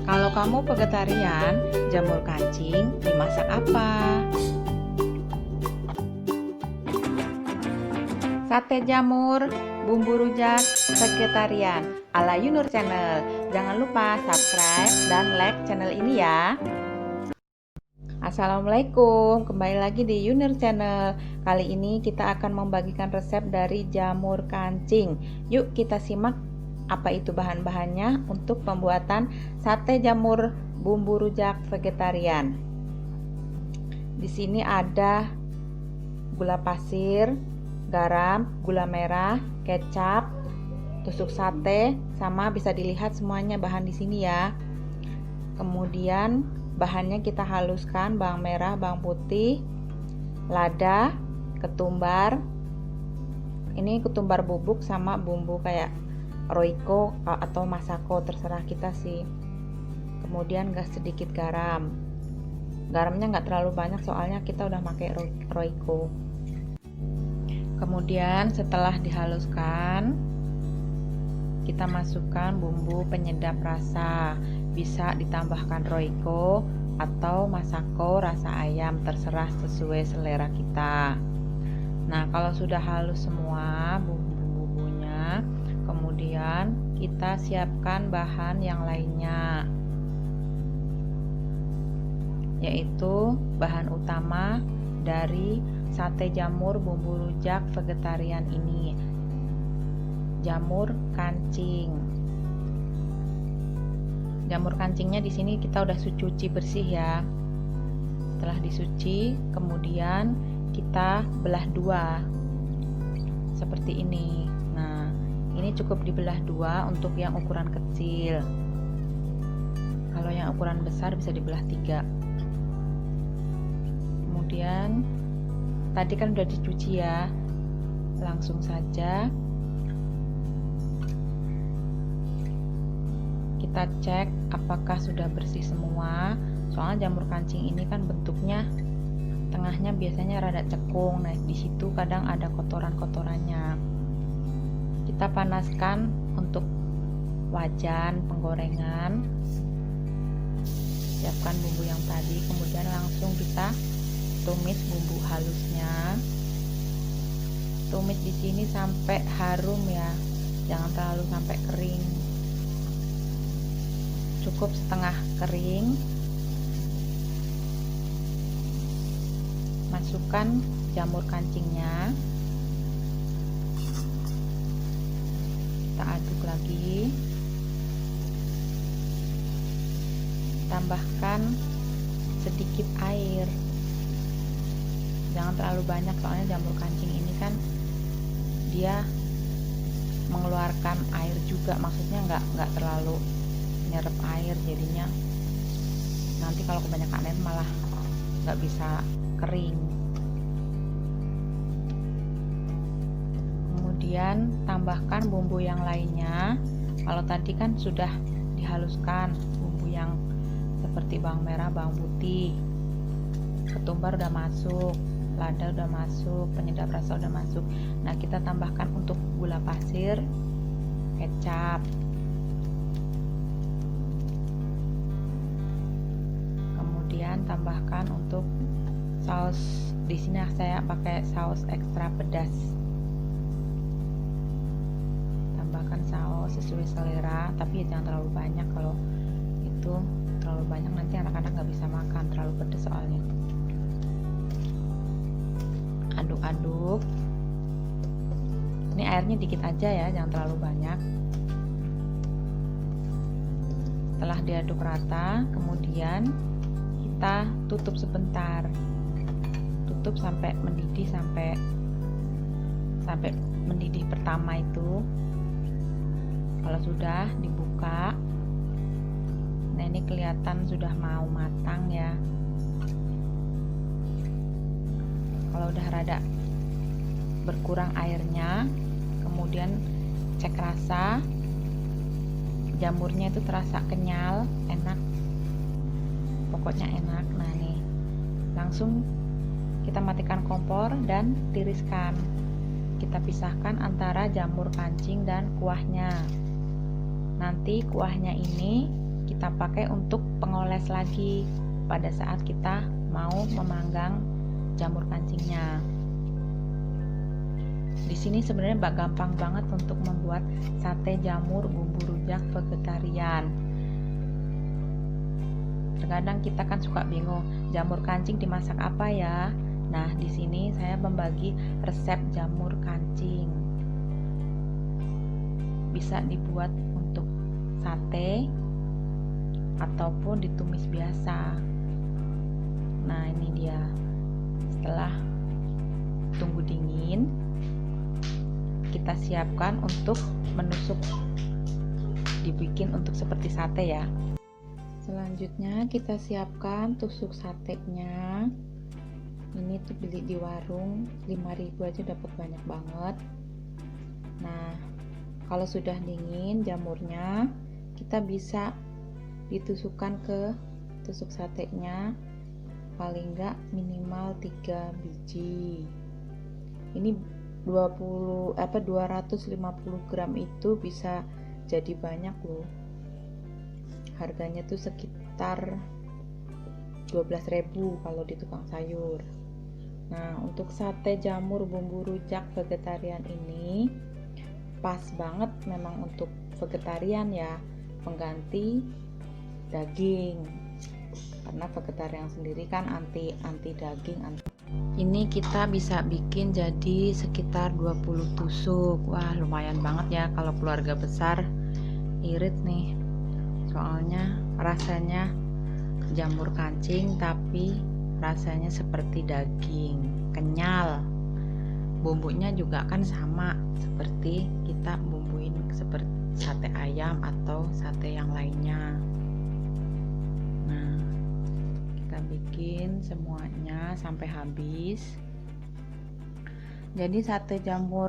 Kalau kamu vegetarian, jamur kancing dimasak apa? Sate jamur, bumbu rujak, vegetarian ala Yunur Channel. Jangan lupa subscribe dan like channel ini ya. Assalamualaikum, kembali lagi di Yunur Channel. Kali ini kita akan membagikan resep dari jamur kancing. Yuk kita simak apa itu bahan-bahannya untuk pembuatan sate jamur bumbu rujak vegetarian. Di sini ada gula pasir, garam, gula merah, kecap, tusuk sate, sama bisa dilihat semuanya bahan di sini ya. Kemudian bahannya kita haluskan bawang merah, bawang putih, lada, ketumbar. Ini ketumbar bubuk sama bumbu kayak roiko atau masako, terserah kita sih. Kemudian sedikit garam. Garamnya nggak terlalu banyak soalnya kita udah pakai roiko. Kemudian setelah dihaluskan, kita masukkan bumbu penyedap rasa. Bisa ditambahkan roiko atau masako rasa ayam, terserah sesuai selera kita. Nah, kalau sudah halus semua bumbu-bumbunya, kemudian kita siapkan bahan yang lainnya, yaitu bahan utama dari sate jamur bumbu rujak vegetarian ini, jamur kancing. Jamur kancingnya di sini kita udah cuci bersih ya. Setelah disuci, kemudian kita belah dua seperti ini. Nah, ini cukup dibelah dua untuk yang ukuran kecil. Kalau yang ukuran besar bisa dibelah tiga. Kemudian tadi kan udah dicuci ya, langsung saja kita cek apakah sudah bersih semua. Soalnya jamur kancing ini kan bentuknya tengahnya biasanya rada cekung. Nah, di situ kadang ada kotoran-kotorannya. Kita panaskan untuk wajan penggorengan. Siapkan bumbu yang tadi, kemudian langsung kita tumis bumbu halusnya. Tumis di sini sampai harum ya, jangan terlalu sampai kering. Cukup setengah kering. Masukkan jamur kancingnya. Kita aduk lagi. Tambahkan sedikit air. Jangan terlalu banyak soalnya jamur kancing ini kan dia mengeluarkan air juga, maksudnya nggak terlalu nyerap air, jadinya nanti kalau kebanyakan air malah nggak bisa kering. Kemudian tambahkan bumbu yang lainnya. Kalau tadi kan sudah dihaluskan bumbu yang seperti bawang merah, bawang putih, ketumbar udah masuk, lada udah masuk, penyedap rasa udah masuk. Nah, kita tambahkan untuk gula pasir, kecap, kemudian tambahkan untuk saus. Di sini saya pakai saus ekstra pedas. Tambahkan saus sesuai selera, tapi jangan terlalu banyak. Kalau itu terlalu banyak nanti anak-anak nggak bisa makan, terlalu pedas soalnya. Aduk-aduk. Ini airnya dikit aja ya, jangan terlalu banyak. Setelah diaduk rata, kemudian kita tutup sebentar. Tutup sampai mendidih, sampai mendidih pertama itu. Kalau sudah dibuka, nah ini kelihatan sudah mau matang ya. Kalau udah rada berkurang airnya, kemudian cek rasa. Jamurnya itu terasa kenyal, enak, pokoknya enak. Nah nih, langsung kita matikan kompor dan tiriskan. Kita pisahkan antara jamur kancing dan kuahnya. Nanti kuahnya ini kita kita pakai untuk pengoles lagi pada saat kita mau memanggang jamur kancingnya. Di sini sebenarnya gampang banget untuk membuat sate jamur bumbu rujak vegetarian. Terkadang kita kan suka bingung, jamur kancing dimasak apa ya? Nah, di sini saya membagi resep jamur kancing. Bisa dibuat untuk sate ataupun ditumis biasa. Nah, ini dia. Setelah tunggu dingin, kita siapkan untuk menusuk, dibikin untuk seperti sate ya. Selanjutnya kita siapkan tusuk satenya. Ini tuh beli di warung 5.000 aja dapat banyak banget. Nah, kalau sudah dingin jamurnya, kita bisa ditusukkan ke tusuk satenya, paling enggak minimal 3 biji. Ini 250 gram itu bisa jadi banyak loh. Harganya tuh sekitar 12.000 kalau di tukang sayur. Nah, untuk sate jamur bumbu rujak vegetarian ini pas banget memang untuk vegetarian ya, pengganti daging. Karena vegetarian sendiri kan anti daging. Ini kita bisa bikin jadi sekitar 20 tusuk. Wah, lumayan banget ya kalau keluarga besar. Irit nih. Soalnya rasanya jamur kancing tapi rasanya seperti daging, kenyal. Bumbunya juga kan sama seperti kita bumbuin seperti sate ayam atau sate yang lainnya. Nah, kita bikin semuanya sampai habis. Jadi sate jamur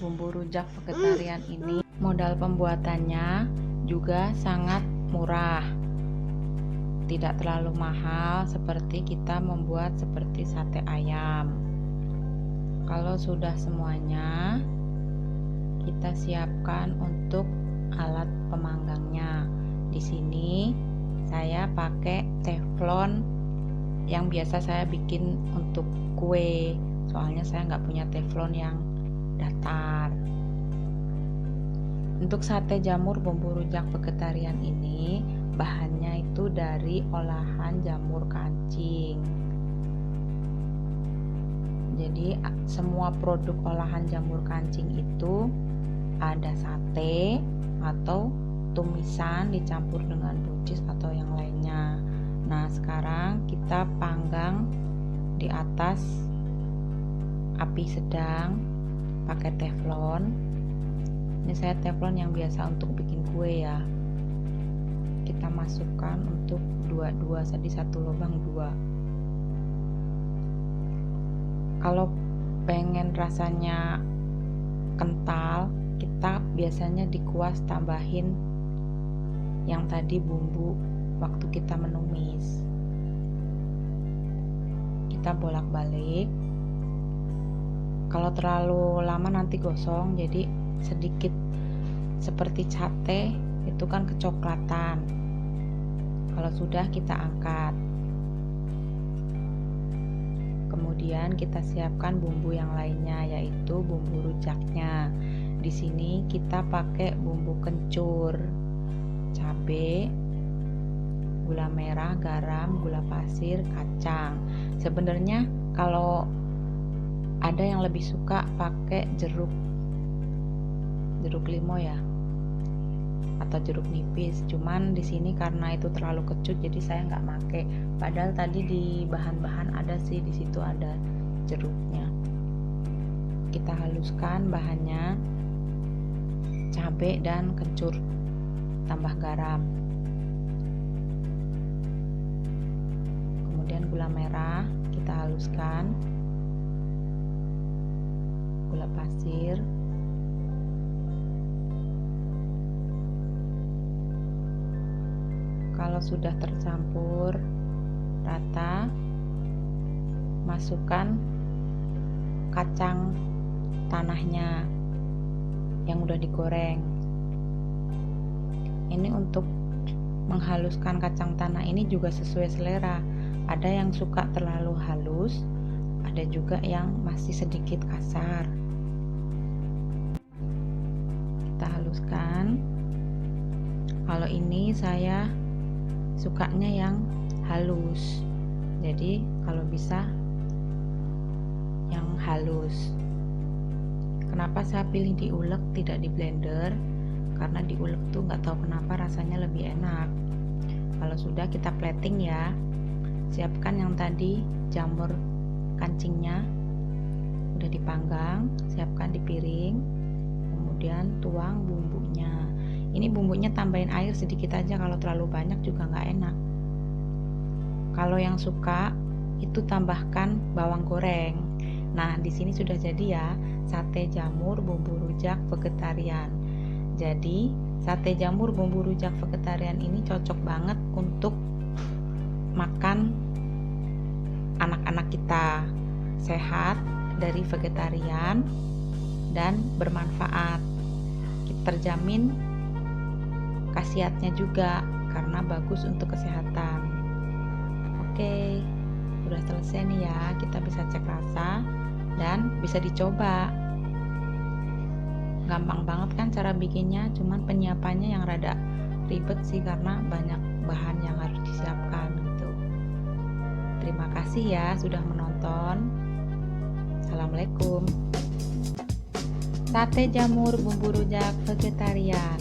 bumbu rujak vegetarian ini modal pembuatannya juga sangat murah, tidak terlalu mahal seperti kita membuat seperti sate ayam. Kalau sudah semuanya, kita siapkan untuk alat pemanggangnya. Di sini saya pakai teflon yang biasa saya bikin untuk kue, soalnya saya nggak punya teflon yang datar. Untuk sate jamur bumbu rujak vegetarian ini bahannya itu dari olahan jamur kancing. Jadi semua produk olahan jamur kancing itu ada sate atau tumisan dicampur dengan buncis atau yang lainnya. Nah, sekarang kita panggang di atas api sedang pakai teflon. Ini saya teflon yang biasa untuk bikin kue ya. Kita masukkan untuk dua di satu lubang 2. Kalau pengen rasanya kental, kita biasanya dikuas tambahin yang tadi bumbu waktu kita menumis. Kita bolak-balik. Kalau terlalu lama nanti gosong, jadi sedikit seperti sate itu kan kecoklatan. Kalau sudah kita angkat. Kemudian kita siapkan bumbu yang lainnya, yaitu bumbu rujaknya. Di sini kita pakai bumbu kencur, cabai, gula merah, garam, gula pasir, kacang. Sebenarnya kalau ada yang lebih suka pakai jeruk limo ya, atau jeruk nipis. Cuman di sini karena itu terlalu kecut, jadi saya nggak pakai. Padahal tadi di bahan-bahan ada sih, di situ ada jeruknya. Kita haluskan bahannya, cabai dan kencur, tambah garam. Kemudian gula merah kita haluskan, gula pasir, kalau sudah tercampur rata, masukkan kacang tanahnya yang udah digoreng. Ini untuk menghaluskan kacang tanah ini juga sesuai selera. Ada yang suka terlalu halus, ada juga yang masih sedikit kasar. Kita haluskan. Kalau ini saya sukanya yang halus, jadi kalau bisa yang halus. Kenapa saya pilih diulek tidak di blender? Karena diulek tuh nggak tahu kenapa rasanya lebih enak. Kalau sudah, kita plating ya. Siapkan yang tadi jamur kancingnya udah dipanggang, siapkan di piring, kemudian tuang bumbunya. Ini bumbunya tambahin air sedikit aja, kalau terlalu banyak juga nggak enak. Kalau yang suka itu tambahkan bawang goreng. Nah, di sini sudah jadi ya, sate jamur bumbu rujak vegetarian. Jadi, sate jamur bumbu rujak vegetarian ini cocok banget untuk makan anak-anak kita. Sehat dari vegetarian dan bermanfaat. Terjamin khasiatnya juga karena bagus untuk kesehatan. Oke, udah selesai nih ya. Kita bisa cek rasa dan bisa dicoba. Gampang banget kan cara bikinnya, cuman penyiapannya yang rada ribet sih karena banyak bahan yang harus disiapkan gitu. Terima kasih ya sudah menonton. Assalamualaikum. Sate jamur bumbu rujak vegetarian.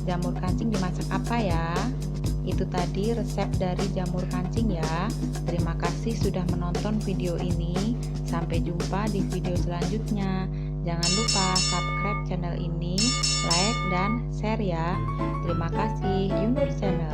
Jamur kancing dimasak apa ya? Itu tadi resep dari jamur kancing ya. Terima kasih sudah menonton video ini. Sampai jumpa di video selanjutnya. Jangan lupa subscribe channel ini, like dan share ya. Terima kasih, Yunur Channel.